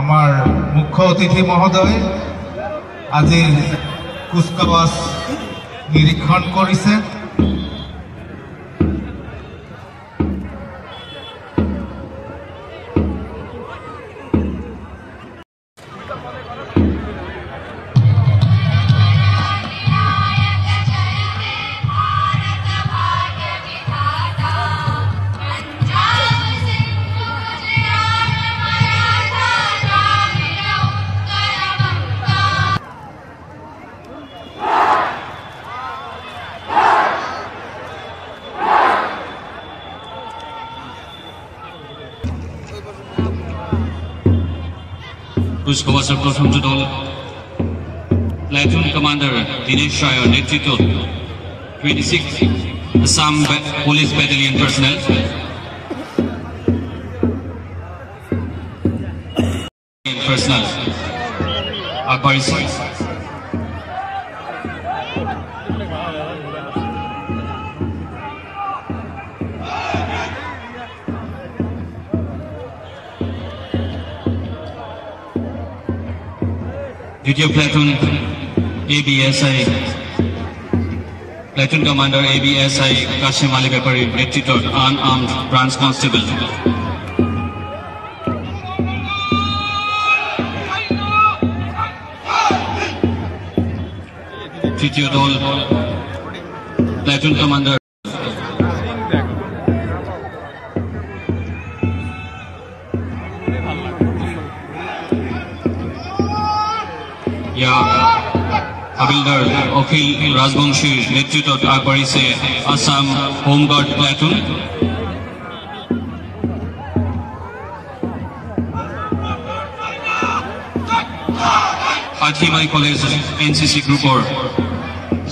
আমাৰ মুখ্য অতিথি মহোদয় আজি কুচকাৱাজ নিৰীক্ষণ কৰিছে। কুচকাৱাজৰ প্ৰথমটো দল প্লাটুন কমাণ্ডাৰ দীনেশ ৰায়ৰ নেতৃত্বত 26 আসাম পুলিচ বেটেলিয়ন পাৰ্চনেল আগবাঢ়িছে। দ্বিতীয় platoon ABSI platoon commander ABSI Kashim Ali বেপাৰীৰ নেতৃত্বত আনআৰ্মড ব্ৰাঞ্চ কনষ্টেবল। তৃতীয় দল প্লাটুন কমাণ্ডাৰ হাবিলদাৰ অখিল ৰাজবংশীৰ নেতৃত্বত আগবাঢ়িছে Assam home guard platoon. Hatimai college NCC গ্ৰুপৰ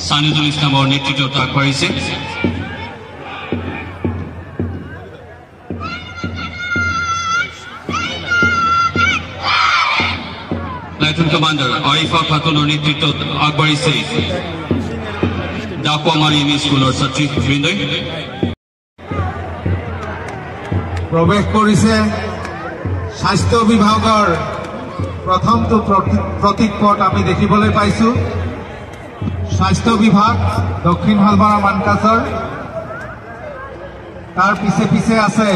সানিদুল ইছলামৰ নেতৃত্বত আগবাঢ়িছে। প্লাটুন কমাণ্ডাৰ আৰিফা খাতুনৰ নেতৃত্বত আগবাঢ়িছে ডাকুৱামাৰী এম ই স্কুলৰ ছাত্ৰীবৃন্দই। প্ৰৱেশ কৰিছে স্বাস্থ্য বিভাগৰ প্ৰথমটো প্ৰতীক পট আমি দেখিবলৈ পাইছো। স্বাস্থ্য বিভাগ দক্ষিণ হালমাৰা মানকাছৰ, তাৰ পিছে পিছে আছে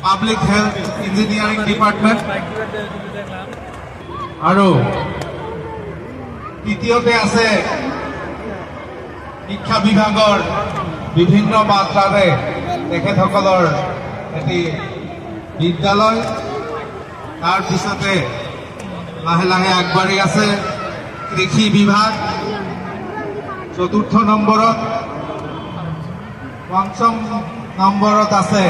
পাব্লিক হেল্থ ইঞ্জিনিয়াৰিং ডিপাৰ্টমেণ্ট আৰু তৃতীয়তে আছে শিক্ষা বিভাগৰ বিভিন্ন মাত্ৰাৰে তেখেতসকলৰ এটি বিদ্যালয়। তাৰ পিছতে লাহে লাহে আগবাঢ়ি আছে কৃষি বিভাগ। চতুৰ্থ নম্বৰত, পঞ্চম নম্বৰত আছে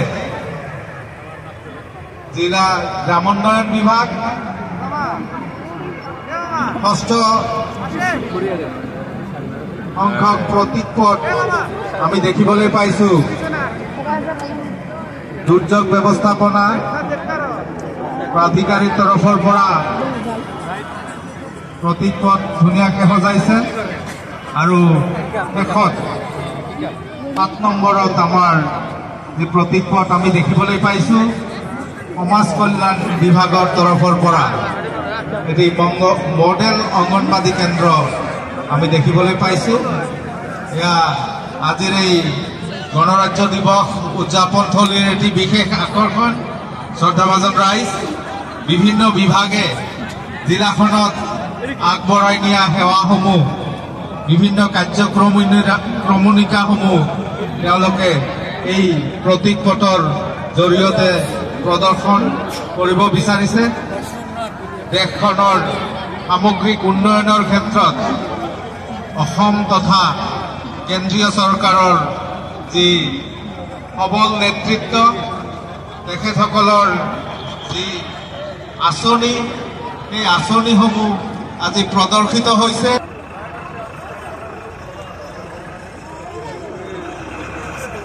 জিলা গ্ৰামোন্নয়ন বিভাগ। ষষ্ঠ সংখ্যক প্ৰতীক পট আমি দেখিবলৈ পাইছো দুৰ্যোগ ব্যৱস্থাপনা প্ৰাধিকাৰীৰ তৰফৰ পৰা প্ৰতীক পট ধুনীয়াকৈ সজাইছে। আৰু শেষত 7 নম্বৰত আমাৰ যি প্ৰতীক পট আমি দেখিবলৈ পাইছো সমাজ কল্যাণ বিভাগৰ তৰফৰ পৰা এটি মডেল অংগনবাদী কেন্দ্ৰ আমি দেখিবলৈ পাইছো। এয়া আজিৰ এই গণৰাজ্য দিৱস উদযাপন থলীৰ এটি বিশেষ আকৰ্ষণ। শ্ৰদ্ধাভাজন ৰাইজ, বিভিন্ন বিভাগে জিলাখনত আগবঢ়াই নিয়া সেৱাসমূহ, বিভিন্ন কাৰ্যক্ৰমণিকাসমূহ তেওঁলোকে এই প্ৰতীক পটৰ জৰিয়তে প্ৰদৰ্শন কৰিব বিচাৰিছে। দেশখনৰ সামগ্ৰিক উন্নয়নৰ ক্ষেত্ৰত অসম তথা কেন্দ্ৰীয় চৰকাৰৰ যি সবল নেতৃত্ব, তেখেতসকলৰ যি আঁচনি, সেই আঁচনিসমূহ আজি প্ৰদৰ্শিত হৈছে।